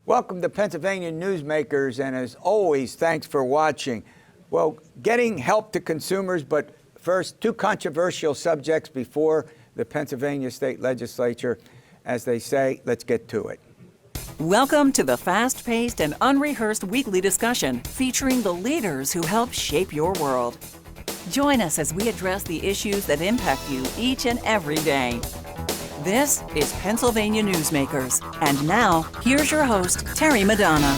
Welcome to Pennsylvania Newsmakers, and as always, thanks for watching. Well, getting help to consumers, but first, two controversial subjects before the Pennsylvania State Legislature. As they say, let's get to it. Welcome to the fast-paced and unrehearsed weekly discussion featuring the leaders who help shape your world. Join us as we address the issues that impact you each and every day. This is Pennsylvania Newsmakers. And now, here's your host, Terry Madonna.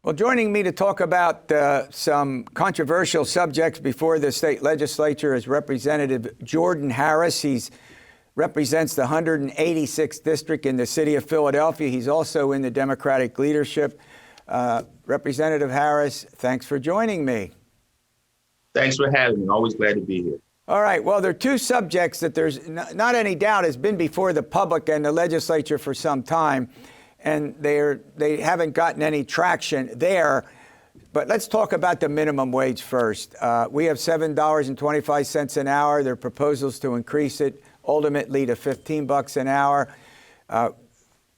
Well, joining me to talk about some controversial subjects before the state legislature is Representative Jordan Harris. He represents the 186th district in the city of Philadelphia. He's also in the Democratic leadership. Representative Harris, thanks for joining me. Thanks for having me. Always glad to be here. All right. Well, there are two subjects that there's not any doubt has been before the public and the legislature for some time, and they haven't gotten any traction there. But let's talk about the minimum wage first. We have $7.25 an hour. There are proposals to increase it ultimately to $15 an hour.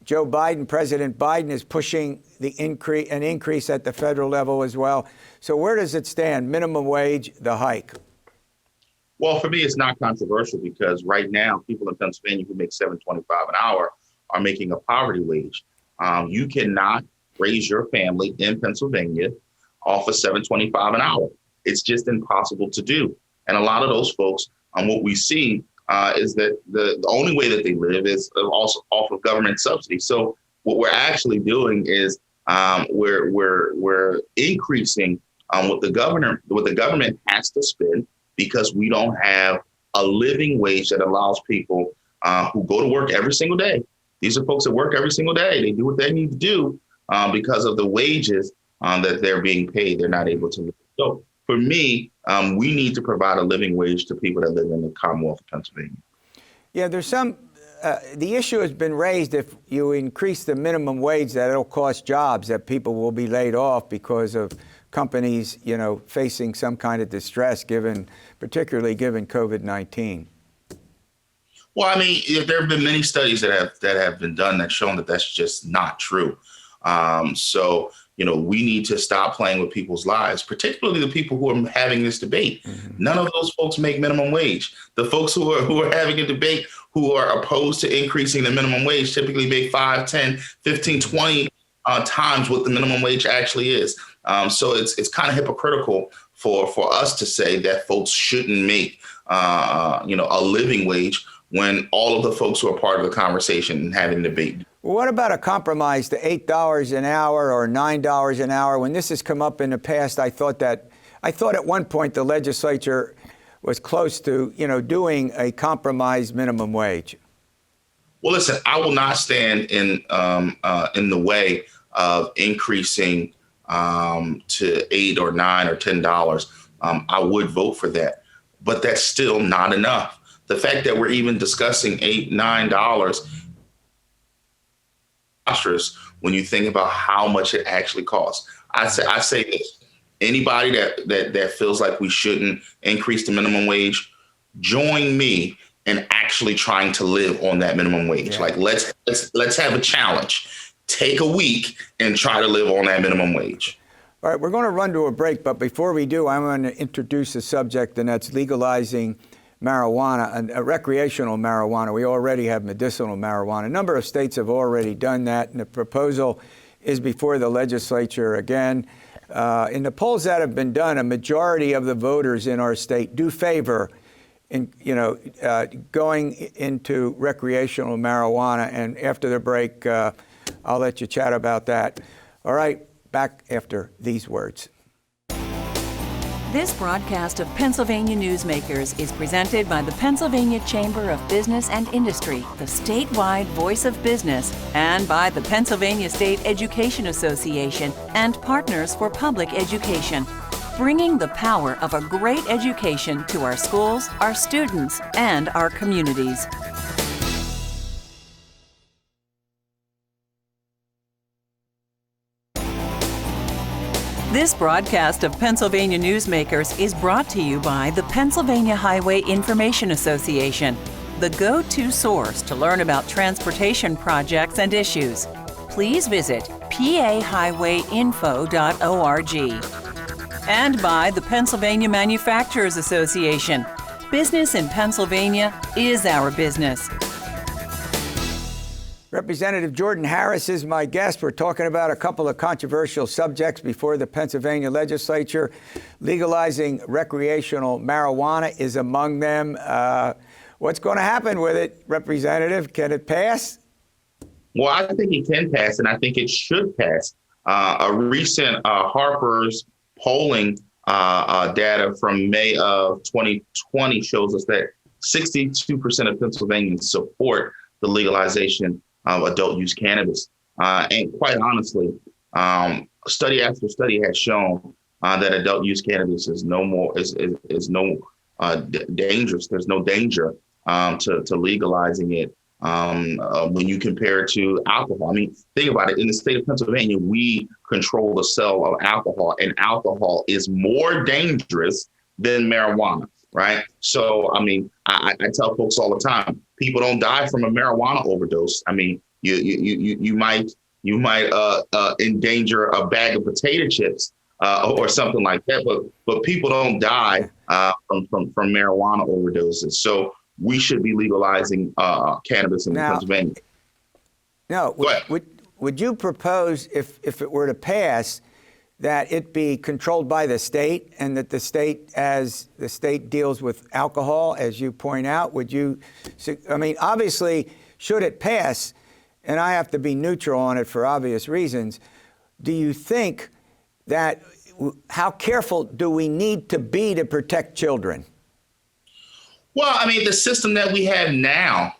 Joe Biden, President Biden, is pushing an increase at the federal level as well. So where does it stand? Minimum wage, the hike? Well, for me, it's not controversial because right now, people in Pennsylvania who make $7.25 an hour are making a poverty wage. You cannot raise your family in Pennsylvania off of $7.25 an hour. It's just impossible to do. And a lot of those folks, what we see is that the only way that they live is also off of government subsidy. So what we're actually doing is we're increasing what the government has to spend, because we don't have a living wage that allows people who go to work every single day. These are folks that work every single day. They do what they need to do because of the wages that they're being paid. They're not able to live. So for me, we need to provide a living wage to people that live in the Commonwealth of Pennsylvania. Yeah, there's some, the issue has been raised if you increase the minimum wage that it'll cost jobs, that people will be laid off because of companies, facing some kind of distress, particularly given COVID-19. Well, I mean, there have been many studies that have been done that shown that that's just not true. So, we need to stop playing with people's lives, particularly the people who are having this debate. Mm-hmm. None of those folks make minimum wage. The folks who are having a debate who are opposed to increasing the minimum wage typically make 5, 10, 15, 20 times what the minimum wage actually is. So it's kind of hypocritical for us to say that folks shouldn't make, a living wage when all of the folks who are part of the conversation and having the debate. Well, what about a compromise to $8 an hour or $9 an hour? When this has come up in the past, I thought at one point the legislature was close to, doing a compromise minimum wage. Well, listen, I will not stand in the way of increasing to $8 or $9 or $10. I would vote for that, but that's still not enough. The fact that we're even discussing $8, $9 when you think about how much it actually costs. I say this: anybody that feels like we shouldn't increase the minimum wage, join me in actually trying to live on that minimum wage. Yeah. Like let's have a challenge. Take a week and try to live on that minimum wage. All right, we're going to run to a break, but before we do, I'm going to introduce a subject, and that's legalizing marijuana, and recreational marijuana. We already have medicinal marijuana. A number of states have already done that, and the proposal is before the legislature again. In the polls that have been done, a majority of the voters in our state do favor going into recreational marijuana. And after the break, I'll let you chat about that. All right, back after these words. This broadcast of Pennsylvania Newsmakers is presented by the Pennsylvania Chamber of Business and Industry, the statewide voice of business, and by the Pennsylvania State Education Association and Partners for Public Education, bringing the power of a great education to our schools, our students, and our communities. This broadcast of Pennsylvania Newsmakers is brought to you by the Pennsylvania Highway Information Association, the go-to source to learn about transportation projects and issues. please visit pahighwayinfo.org. And by the Pennsylvania Manufacturers Association. Business in Pennsylvania is our business. Representative Jordan Harris is my guest. We're talking about a couple of controversial subjects before the Pennsylvania legislature. Legalizing recreational marijuana is among them. What's going to happen with it, Representative? Can it pass? Well, I think it can pass, and I think it should pass. A recent Harper's polling data from May of 2020 shows us that 62% of Pennsylvanians support the legalization of adult use cannabis. And quite honestly, study after study has shown that adult use cannabis is dangerous. There's no danger to legalizing it when you compare it to alcohol. I mean, think about it. In the state of Pennsylvania, we control the sale of alcohol, and alcohol is more dangerous than marijuana, right? So, I mean, I tell folks all the time, people don't die from a marijuana overdose. I mean, you might endanger a bag of potato chips or something like that, but people don't die from marijuana overdoses. So we should be legalizing cannabis in Pennsylvania. No, would you propose, if it were to pass, that it be controlled by the state, and that the state, as the state deals with alcohol, as you point out, would you, I mean, obviously, should it pass, and I have to be neutral on it for obvious reasons, do you think that, how careful do we need to be to protect children? Well, I mean, the system that we have now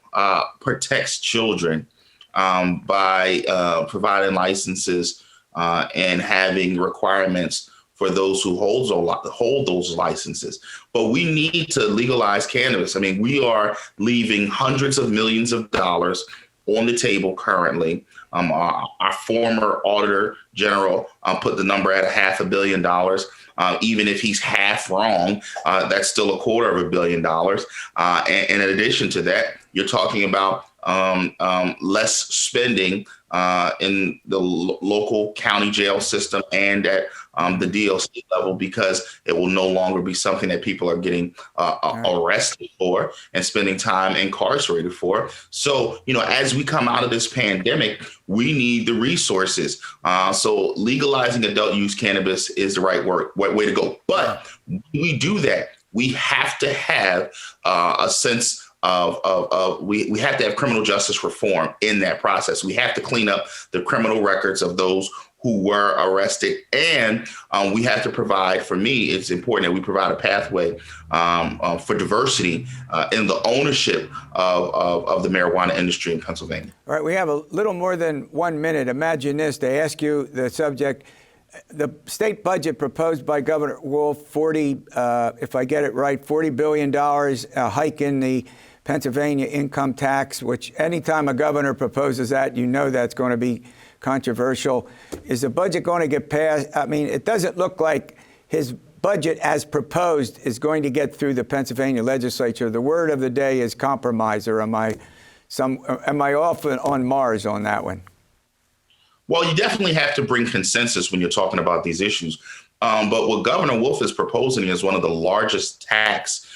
protects children by providing licenses and having requirements for those who hold those licenses. But we need to legalize cannabis. I mean, we are leaving hundreds of millions of dollars on the table currently. Our former auditor general put the number at $500 million. Even if he's half wrong, that's still $250 million. And in addition to that, you're talking about less spending in the local county jail system and at the DLC level, because it will no longer be something that people are getting arrested for and spending time incarcerated for. So, you know, as we come out of this pandemic, we need the resources. So legalizing adult use cannabis is the right way to go. But when we do that, we have to have a sense we have to have criminal justice reform in that process. We have to clean up the criminal records of those who were arrested. And we have to provide, for me, it's important that we provide a pathway for diversity in the ownership of the marijuana industry in Pennsylvania. All right, we have a little more than 1 minute. Imagine this, they ask you the subject, the state budget proposed by Governor Wolf, if I get it right, $40 billion, a hike in the Pennsylvania income tax, which anytime a governor proposes that, you know that's going to be controversial. Is the budget going to get passed? I mean, it doesn't look like his budget as proposed is going to get through the Pennsylvania legislature. The word of the day is compromise, or am I off on Mars on that one? Well, you definitely have to bring consensus when you're talking about these issues. But what Governor Wolf is proposing is one of the largest tax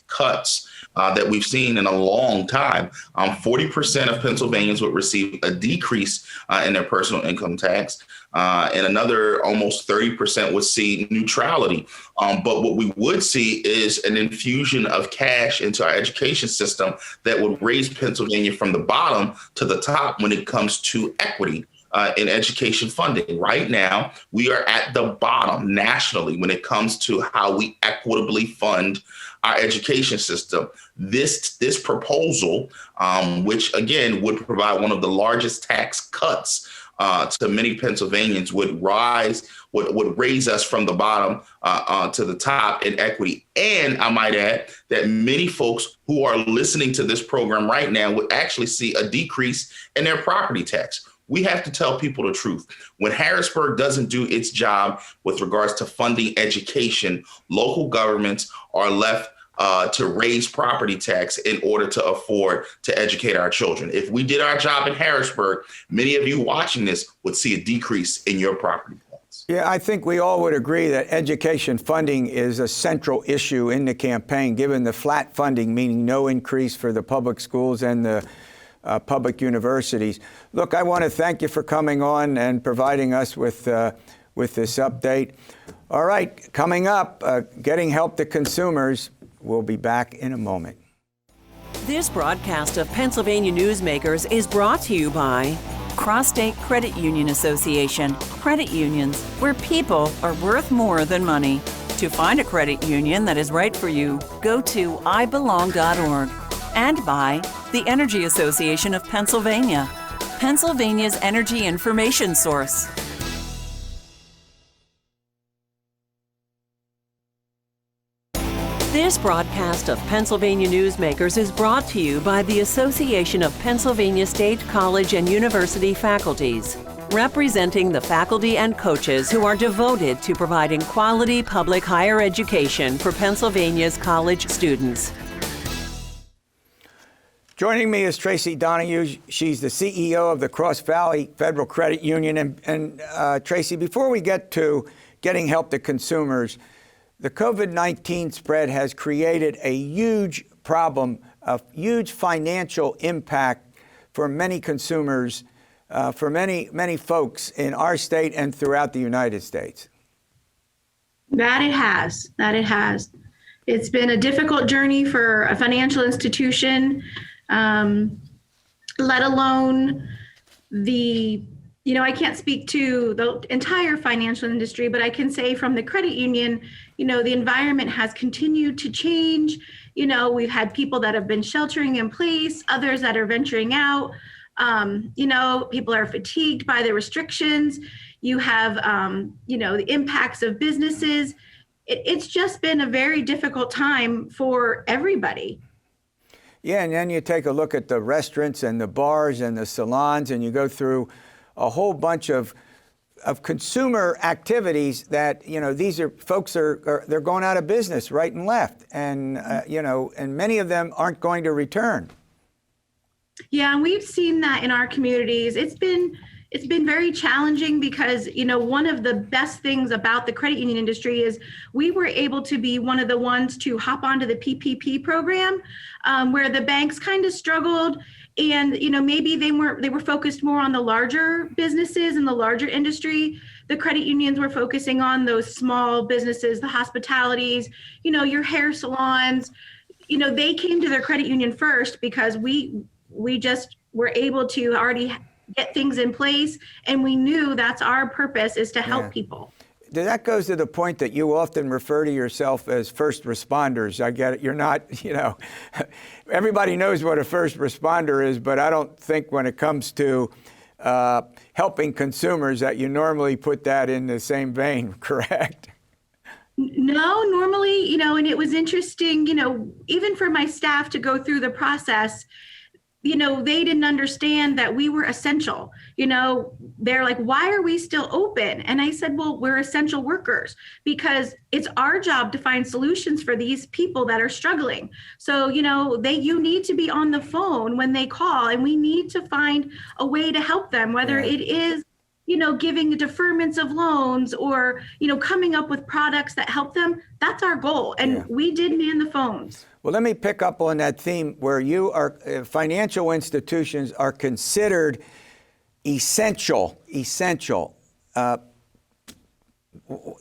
cuts that we've seen in a long time. 40% of Pennsylvanians would receive a decrease in their personal income tax, and another almost 30% would see neutrality. But what we would see is an infusion of cash into our education system that would raise Pennsylvania from the bottom to the top when it comes to equity in education funding. Right now, we are at the bottom nationally when it comes to how we equitably fund our education system. This proposal, which again would provide one of the largest tax cuts to many Pennsylvanians, would raise us from the bottom to the top in equity. And I might add that many folks who are listening to this program right now would actually see a decrease in their property tax. We have to tell people the truth. When Harrisburg doesn't do its job with regards to funding education, local governments are left to raise property tax in order to afford to educate our children. If we did our job in Harrisburg, many of you watching this would see a decrease in your property tax. Yeah, I think we all would agree that education funding is a central issue in the campaign, given the flat funding, meaning no increase for the public schools and the public universities. Look, I want to thank you for coming on and providing us with this update. All right, coming up, getting help to consumers. We'll be back in a moment. This broadcast of Pennsylvania Newsmakers is brought to you by Cross-State Credit Union Association. Credit unions, where people are worth more than money. To find a credit union that is right for you, go to ibelong.org. And by the Energy Association of Pennsylvania, Pennsylvania's energy information source. This broadcast of Pennsylvania Newsmakers is brought to you by the Association of Pennsylvania State College and University Faculties, representing the faculty and coaches who are devoted to providing quality public higher education for Pennsylvania's college students. Joining me is Traci Donahue. She's the CEO of the Cross Valley Federal Credit Union. And Traci, before we get to getting help to consumers, the COVID-19 spread has created a huge problem, a huge financial impact for many consumers, for many folks in our state and throughout the United States. That it has. It's been a difficult journey for a financial institution, let alone I can't speak to the entire financial industry, but I can say from the credit union, the environment has continued to change. We've had people that have been sheltering in place, others that are venturing out. People are fatigued by the restrictions. You have, the impacts of businesses. It's just been a very difficult time for everybody. Yeah, and then you take a look at the restaurants and the bars and the salons, and you go through a whole bunch of consumer activities that, these are folks they're going out of business right and left. And, and many of them aren't going to return. Yeah, and we've seen that in our communities. It's been very challenging because, one of the best things about the credit union industry is we were able to be one of the ones to hop onto the PPP program, where the banks kind of struggled. And, maybe they were focused more on the larger businesses and the larger industry. The credit unions were focusing on those small businesses, the hospitalities, your hair salons. They came to their credit union first because we just were able to already get things in place. And we knew that's our purpose, is to help people. That goes to the point that you often refer to yourself as first responders. I get it. You're not, everybody knows what a first responder is, but I don't think when it comes to helping consumers that you normally put that in the same vein, correct? No, normally, and it was interesting, even for my staff to go through the process, they didn't understand that we were essential. They're like, why are we still open? And I said, well, we're essential workers because it's our job to find solutions for these people that are struggling. So, you need to be on the phone when they call, and we need to find a way to help them, whether it is, giving deferments of loans or, coming up with products that help them. That's our goal. And we did man the phones. Well, let me pick up on that theme where you are, financial institutions are considered essential.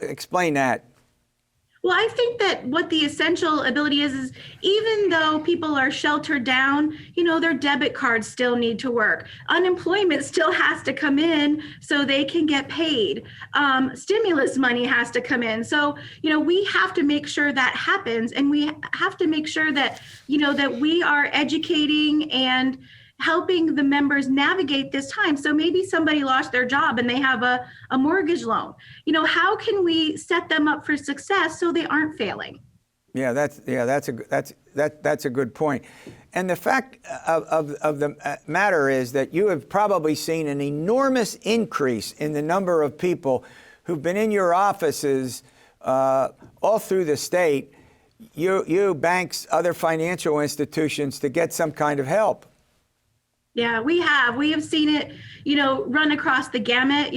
Explain that. Well, I think that what the essential ability is even though people are sheltered down, their debit cards still need to work. Unemployment still has to come in so they can get paid. Stimulus money has to come in. So, we have to make sure that happens, and we have to make sure that, that we are educating and helping the members navigate this time. So maybe somebody lost their job and they have a mortgage loan. How can we set them up for success so they aren't failing? That's a good point. And the fact of the matter is that you have probably seen an enormous increase in the number of people who've been in your offices all through the state, you banks, other financial institutions to get some kind of help. Yeah, we have seen it, run across the gamut.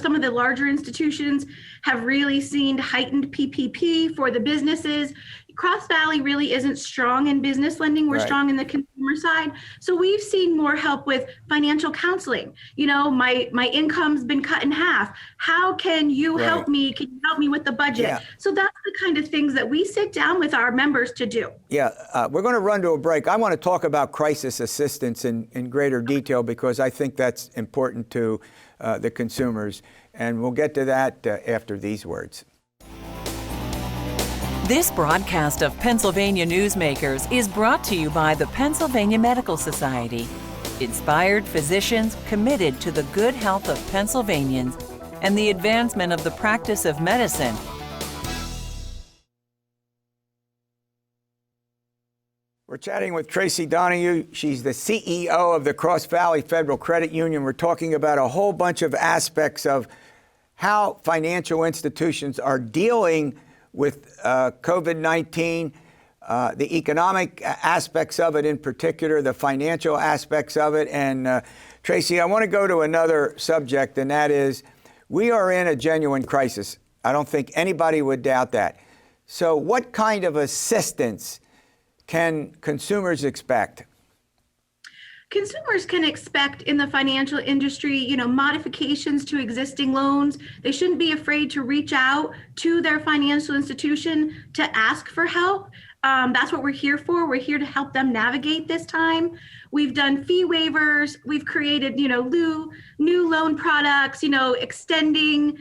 Some of the larger institutions have really seen heightened PPP for the businesses. Cross Valley really isn't strong in business lending. We're Right. strong in the consumer side. So we've seen more help with financial counseling. My income's been cut in half. How can you Right. help me? Can you help me with the budget? Yeah. So that's the kind of things that we sit down with our members to do. Yeah, we're going to run to a break. I want to talk about crisis assistance in greater detail because I think that's important to the consumers. And we'll get to that after these words. This broadcast of Pennsylvania Newsmakers is brought to you by the Pennsylvania Medical Society. Inspired physicians committed to the good health of Pennsylvanians and the advancement of the practice of medicine. We're chatting with Traci Donahue. She's the CEO of the Cross Valley Federal Credit Union. We're talking about a whole bunch of aspects of how financial institutions are dealing with COVID-19, the economic aspects of it in particular, the financial aspects of it. And Traci, I want to go to another subject, and that is we are in a genuine crisis. I don't think anybody would doubt that. So what kind of assistance can consumers expect? Consumers can expect in the financial industry, modifications to existing loans. They shouldn't be afraid to reach out to their financial institution to ask for help. That's what we're here for. We're here to help them navigate this time. We've done fee waivers. We've created, new loan products, extending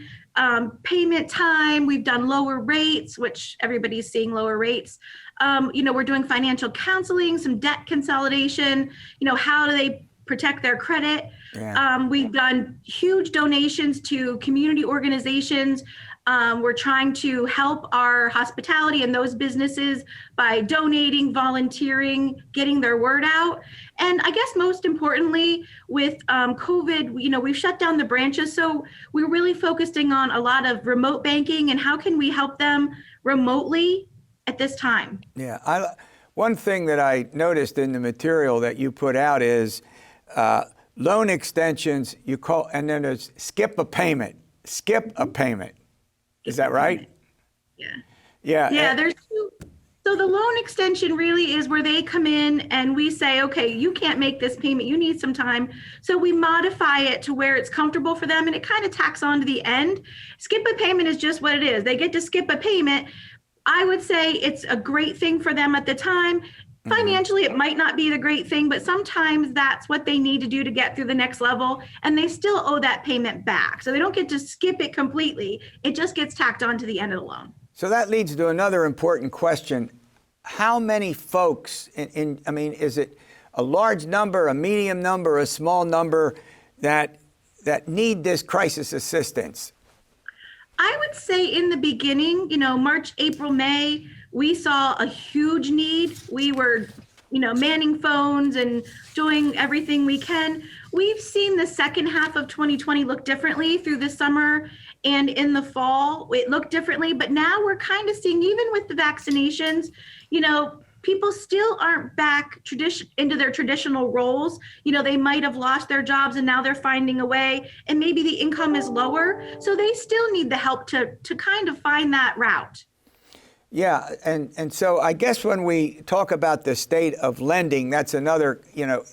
payment time. We've done lower rates, which everybody's seeing lower rates. We're doing financial counseling, some debt consolidation, how do they protect their credit? Yeah. We've done huge donations to community organizations. We're trying to help our hospitality and those businesses by donating, volunteering, getting their word out. And I guess most importantly, with COVID, we've shut down the branches. So we're really focusing on a lot of remote banking and how can we help them remotely at this time. Yeah, one thing that I noticed in the material that you put out is loan extensions, and then there's skip a payment. Is that right? Yeah. Yeah. Yeah, there's two. So the loan extension really is where they come in and we say, okay, you can't make this payment, you need some time. So we modify it to where it's comfortable for them and it kind of tacks on to the end. Skip a payment is just what it is. They get to skip a payment. I would say it's a great thing for them at the time. Financially, it might not be the great thing, but sometimes that's what they need to do to get through the next level, and they still owe that payment back. So they don't get to skip it completely. It just gets tacked on to the end of the loan. So that leads to another important question. How many folks, is it a large number, a medium number, a small number that need this crisis assistance? I would say in the beginning, March, April, May, we saw a huge need. We were, manning phones and doing everything we can. We've seen the second half of 2020 look differently through the summer and in the fall. It looked differently, but now we're kind of seeing, even with the vaccinations, people still aren't back into their traditional roles. They might have lost their jobs and now they're finding a way, and maybe the income is lower. So they still need the help to kind of find that route. Yeah, and so I guess when we talk about the state of lending, that's another,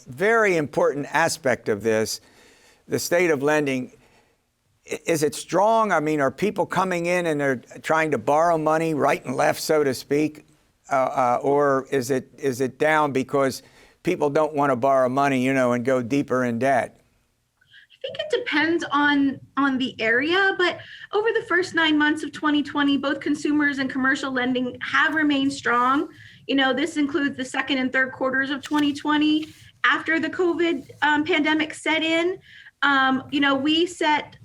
very important aspect of this. The state of lending, is it strong? Are people coming in and they're trying to borrow money right and left, so to speak? Or is it down because people don't want to borrow money, and go deeper in debt? I think it depends on the area, but over the first 9 months of 2020, both consumers and commercial lending have remained strong. This includes the second and third quarters of 2020 after the COVID pandemic set in.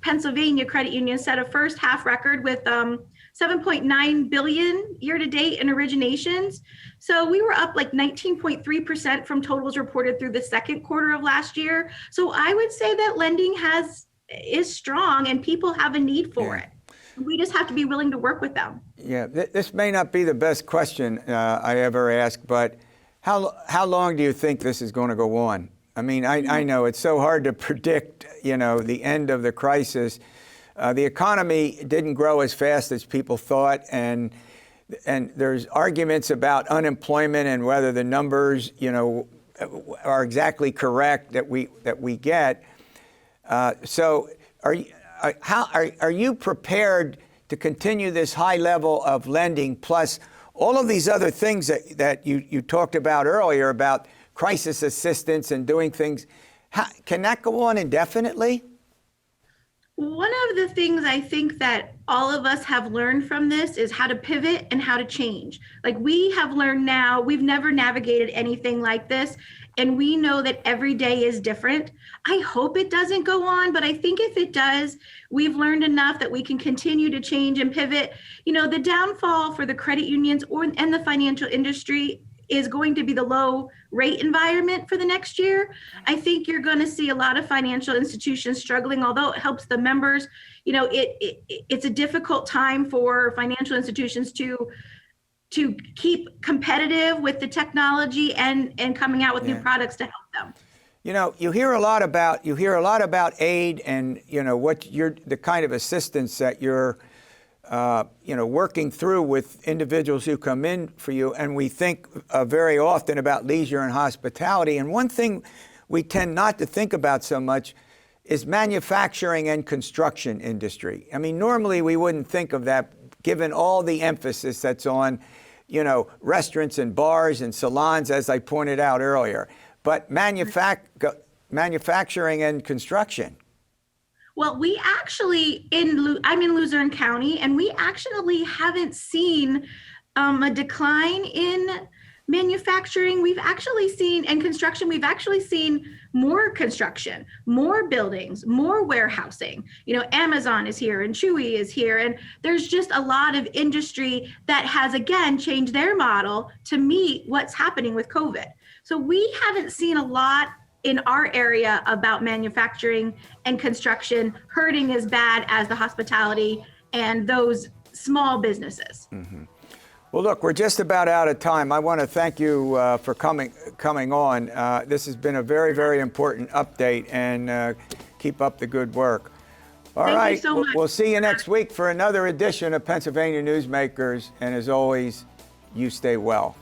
Pennsylvania Credit Union set a first half record with 7.9 billion year to date in originations. So we were up like 19.3% from totals reported through the second quarter of last year. So I would say that lending is strong and people have a need for it. We just have to be willing to work with them. Yeah, this may not be the best question I ever asked, but how long do you think this is going to go on? I mean, I know it's so hard to predict, the end of the crisis. The economy didn't grow as fast as people thought, and there's arguments about unemployment and whether the numbers, are exactly correct that we get. So, are you prepared to continue this high level of lending, plus all of these other things that you talked about earlier about crisis assistance and doing things? Can that go on indefinitely? One of the things I think that all of us have learned from this is how to pivot and how to change. Like we have learned now, we've never navigated anything like this, and we know that every day is different. I hope it doesn't go on, but I think if it does, we've learned enough that we can continue to change and pivot. The downfall for the credit unions and the financial industry is going to be the low rate environment for the next year. I think you're going to see a lot of financial institutions struggling, although it helps the members. It's a difficult time for financial institutions to keep competitive with the technology and coming out with new products to help them. You hear a lot about aid and what the kind of assistance that you're working through with individuals who come in for you, and we think very often about leisure and hospitality. And one thing we tend not to think about so much is manufacturing and construction industry. I mean, normally we wouldn't think of that given all the emphasis that's on, restaurants and bars and salons, as I pointed out earlier. But manufacturing and construction. Well, we actually, I'm in Luzerne County, and we actually haven't seen a decline in manufacturing. We've actually seen, and construction, we've actually seen more construction, more buildings, more warehousing. Amazon is here and Chewy is here. And there's just a lot of industry that has, again, changed their model to meet what's happening with COVID. So we haven't seen a lot in our area about manufacturing and construction hurting as bad as the hospitality and those small businesses. Mm-hmm. Well, look, we're just about out of time. I want to thank you for coming on. This has been a very, very important update, and keep up the good work. All right, thank you so much. We'll see you next week for another edition of Pennsylvania Newsmakers, and as always, you stay well.